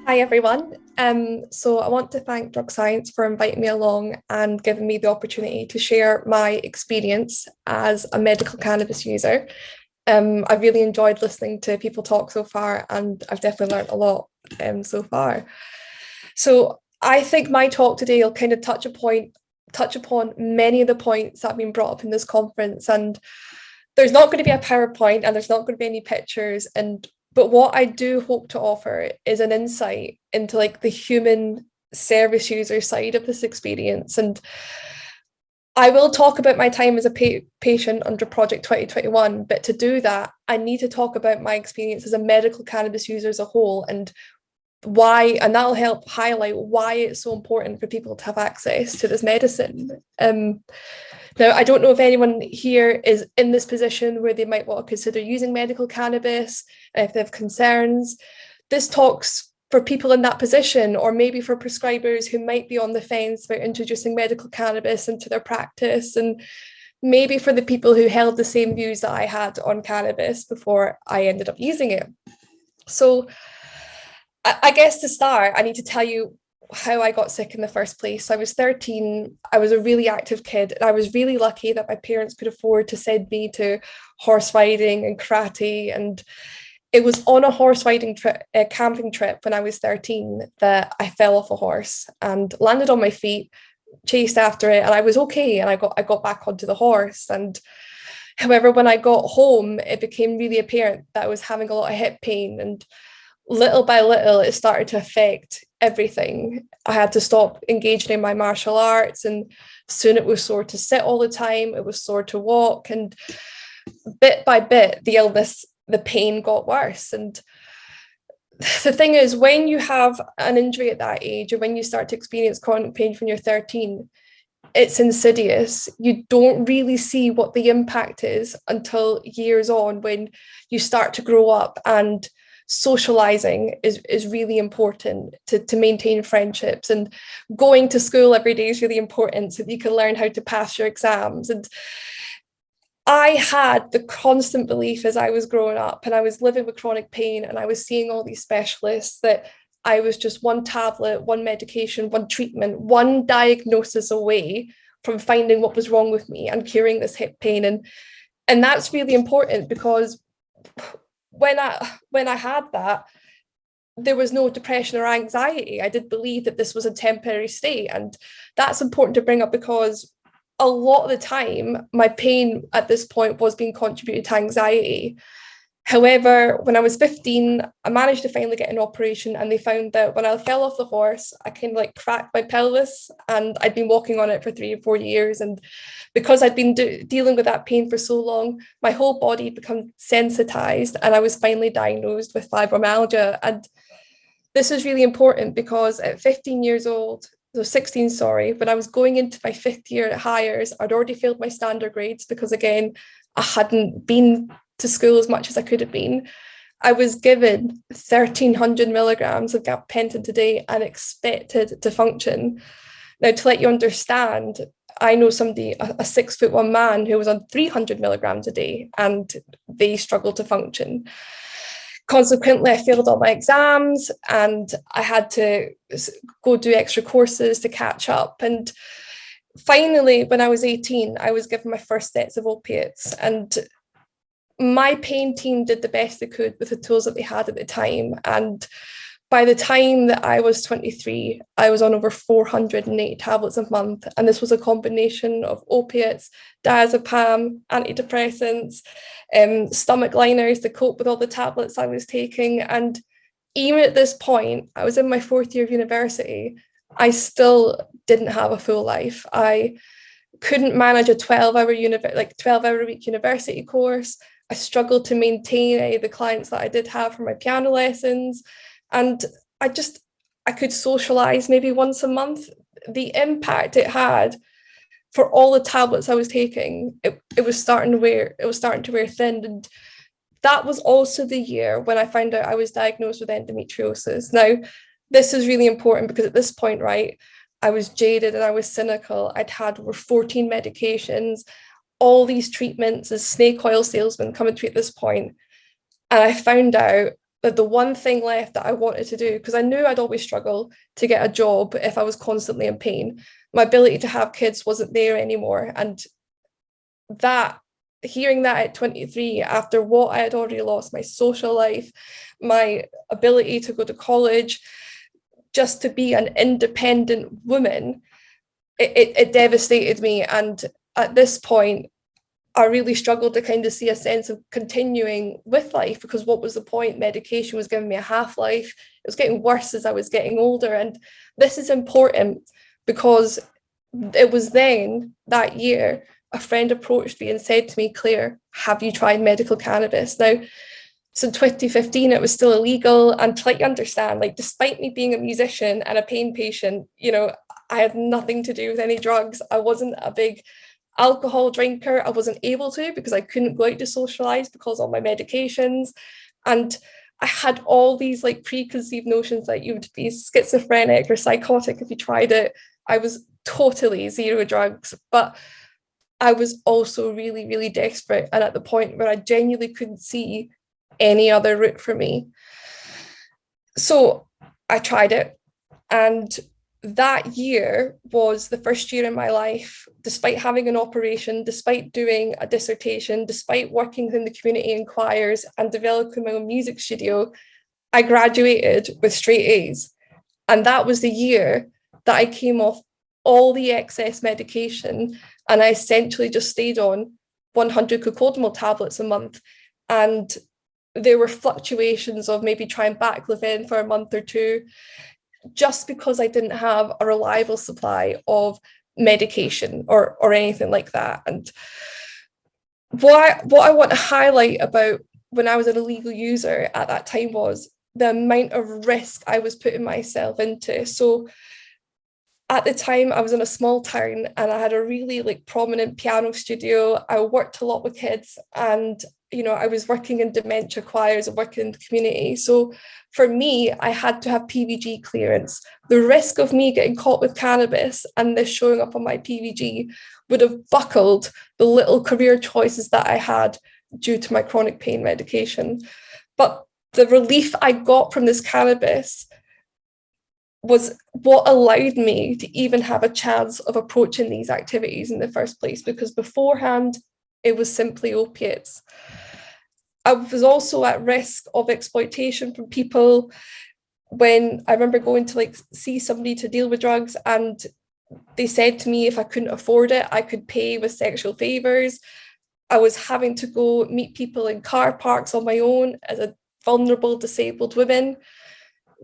Hi everyone. So I want to thank Drug Science for inviting me along and giving me the opportunity to share my experience as a medical cannabis user. I've really enjoyed listening to people talk so far, and I've definitely learned a lot so far. So I think my talk today will kind of touch upon many of the points that have been brought up in this conference. And there's not going to be a PowerPoint and there's not going to be any pictures. But what I do hope to offer is an insight into like the human service user side of this experience. And I will talk about my time as a patient under Project 2021, but to do that, I need to talk about my experience as a medical cannabis user as a whole and why, and that'll help highlight why it's so important for people to have access to this medicine. Now, I don't know if anyone here is in this position where they might want to consider using medical cannabis, and if they have concerns. This talks for people in that position, or maybe for prescribers who might be on the fence about introducing medical cannabis into their practice, and maybe for the people who held the same views that I had on cannabis before I ended up using it. So I guess to start, I need to tell you how I got sick in the first place. I was 13. I was a really active kid, and I was really lucky that my parents could afford to send me to horse riding and karate. And it was on a horse riding trip, a camping trip when I was 13, that I fell off a horse and landed on my feet, chased after it, and I was okay. And I got back onto the horse. And however, when I got home, it became really apparent that I was having a lot of hip pain, and little by little, it started to affect everything. I had to stop engaging in my martial arts, and soon it was sore to sit all the time. It was sore to walk, and bit by bit, the illness, the pain got worse. And the thing is, when you have an injury at that age, or when you start to experience chronic pain when you're 13, it's insidious. You don't really see what the impact is until years on, when you start to grow up, and socializing is really important to maintain friendships, and going to school every day is really important so that you can learn how to pass your exams. And I had the constant belief as I was growing up and I was living with chronic pain and I was seeing all these specialists, that I was just one tablet, one medication, one treatment, one diagnosis away from finding what was wrong with me and curing this hip pain. And that's really important, because when I had that, there was no depression or anxiety. I did believe that this was a temporary state. And that's important to bring up, because a lot of the time my pain at this point was being contributed to anxiety. However, when I was 15, I managed to finally get an operation, and they found that when I fell off the horse, I kind of like cracked my pelvis, and I'd been walking on it for 3 or 4 years. And because I'd been dealing with that pain for so long, my whole body had become sensitized, and I was finally diagnosed with fibromyalgia. And this is really important, because at 15 years old, so 16, sorry, when I was going into my fifth year at Hires, I'd already failed my standard grades because, again, I hadn't been to school as much as I could have been. I was given 1,300 milligrams of gabapentin a day and expected to function. Now, to let you understand, I know somebody, a 6'1" man, who was on 300 milligrams a day, and they struggled to function. Consequently, I failed all my exams, and I had to go do extra courses to catch up. And finally, when I was 18, I was given my first sets of opiates, and my pain team did the best they could with the tools that they had at the time. And by the time that I was 23, I was on over 480 tablets a month. And this was a combination of opiates, diazepam, antidepressants, stomach liners to cope with all the tablets I was taking. And even at this point, I was in my fourth year of university, I still didn't have a full life. I couldn't manage a 12-hour week university course. I struggled to maintain any of the clients that I did have for my piano lessons. And I could socialize maybe once a month. The impact it had for all the tablets I was taking, it was starting to wear thin. And that was also the year when I found out I was diagnosed with endometriosis. Now, this is really important, because at this point, right, I was jaded and I was cynical. I'd had over 14 medications, all these treatments as snake oil salesman coming to me at this point. And I found out that the one thing left that I wanted to do, because I knew I'd always struggle to get a job if I was constantly in pain. My ability to have kids wasn't there anymore. And that, hearing that at 23, after what I had already lost, my social life, my ability to go to college, just to be an independent woman, it devastated me. And at this point, I really struggled to kind of see a sense of continuing with life, because what was the point? Medication was giving me a half-life. It was getting worse as I was getting older. And this is important because it was then, that year, a friend approached me and said to me, Claire, have you tried medical cannabis? Now, so in 2015, it was still illegal. And to understand, despite me being a musician and a pain patient, I had nothing to do with any drugs. I wasn't a big alcohol drinker. I wasn't able to because I couldn't go out to socialize because of my medications. And I had all these preconceived notions that you would be schizophrenic or psychotic if you tried it. I was totally zero drugs, but I was also really, really desperate and at the point where I genuinely couldn't see any other route for me. So I tried it, and that year was the first year in my life, despite having an operation, despite doing a dissertation, despite working in the community in choirs and developing my own music studio, I graduated with straight A's. And that was the year that I came off all the excess medication, and I essentially just stayed on 100 cocodamol tablets a month. And there were fluctuations of maybe trying baclofen for a month or two, just because I didn't have a reliable supply of medication or anything like that. And what I want to highlight about when I was an illegal user at that time was the amount of risk I was putting myself into. So at the time, I was in a small town and I had a really prominent piano studio. I worked a lot with kids, and I was working in dementia choirs and working in the community. So for me, I had to have PVG clearance. The risk of me getting caught with cannabis and this showing up on my PVG would have buckled the little career choices that I had due to my chronic pain medication. But the relief I got from this cannabis was what allowed me to even have a chance of approaching these activities in the first place, because beforehand, it was simply opiates. I was also at risk of exploitation from people. When I remember going to see somebody to deal with drugs, and they said to me if I couldn't afford it, I could pay with sexual favors. I was having to go meet people in car parks on my own as a vulnerable, disabled woman.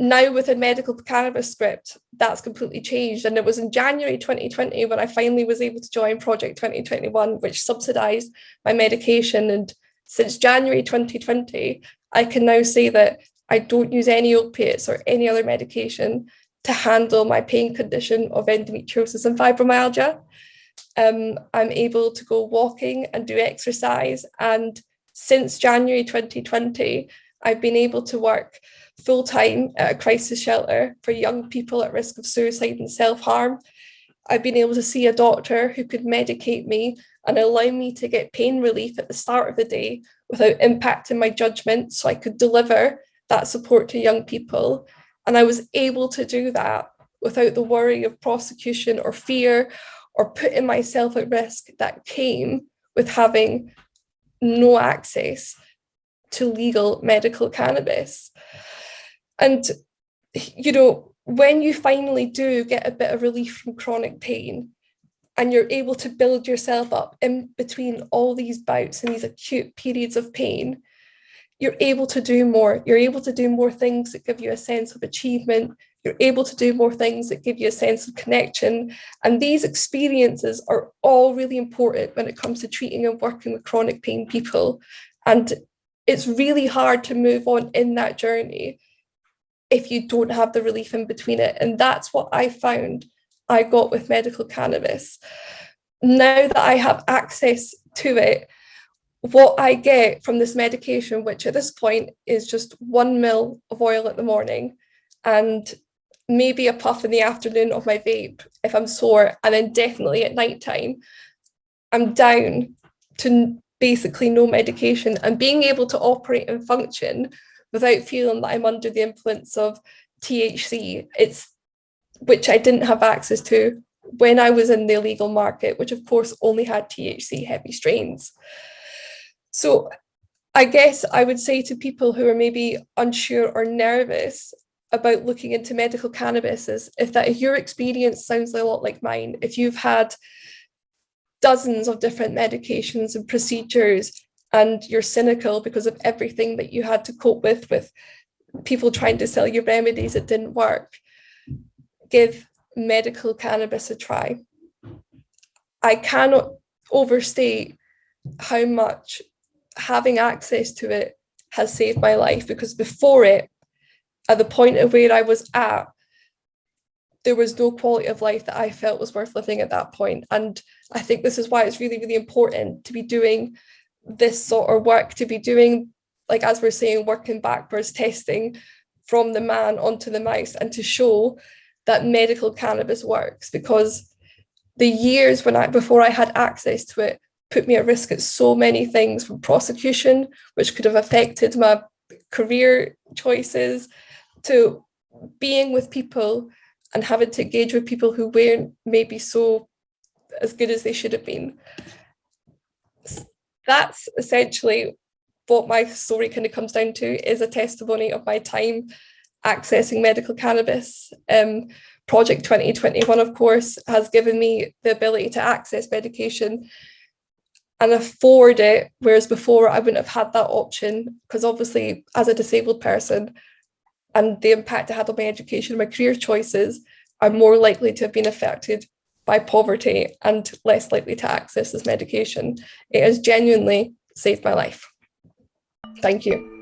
Now with a medical cannabis script, that's completely changed. And it was in January 2020 when I finally was able to join Project 2021, which subsidised my medication. And since January 2020, I can now say that I don't use any opiates or any other medication to handle my pain condition of endometriosis and fibromyalgia. I'm able to go walking and do exercise. And since January 2020, I've been able to work full-time at a crisis shelter for young people at risk of suicide and self-harm. I've been able to see a doctor who could medicate me and allow me to get pain relief at the start of the day without impacting my judgment, so I could deliver that support to young people. And I was able to do that without the worry of prosecution or fear or putting myself at risk that came with having no access to legal medical cannabis. And, when you finally do get a bit of relief from chronic pain and you're able to build yourself up in between all these bouts and these acute periods of pain, you're able to do more. You're able to do more things that give you a sense of achievement. You're able to do more things that give you a sense of connection. And these experiences are all really important when it comes to treating and working with chronic pain people. And it's really hard to move on in that journey if you don't have the relief in between it. And that's what I found I got with medical cannabis. Now that I have access to it, what I get from this medication, which at this point is just 1 ml of oil at the morning and maybe a puff in the afternoon of my vape if I'm sore, and then definitely at nighttime, I'm down to basically no medication and being able to operate and function without feeling that I'm under the influence of THC, which I didn't have access to when I was in the illegal market, which of course only had THC heavy strains. So I guess I would say to people who are maybe unsure or nervous about looking into medical cannabis is if your experience sounds a lot like mine, if you've had dozens of different medications and procedures and you're cynical because of everything that you had to cope with people trying to sell you remedies that didn't work, give medical cannabis a try. I cannot overstate how much having access to it has saved my life, because before it, at the point of where I was at, there was no quality of life that I felt was worth living at that point. And I think this is why it's really, really important to be doing this sort of work, to be doing, like, as we're saying, working backwards, testing from the man onto the mouse, and to show that medical cannabis works, because the years before I had access to it put me at risk at so many things, from prosecution, which could have affected my career choices, to being with people and having to engage with people who weren't maybe so as good as they should have been. That's essentially what my story kind of comes down to, is a testimony of my time accessing medical cannabis. Project 2021, of course, has given me the ability to access medication and afford it, whereas before I wouldn't have had that option, because obviously as a disabled person, and the impact it had on my education, my career choices are more likely to have been affected by poverty and less likely to access this medication. It has genuinely saved my life. Thank you.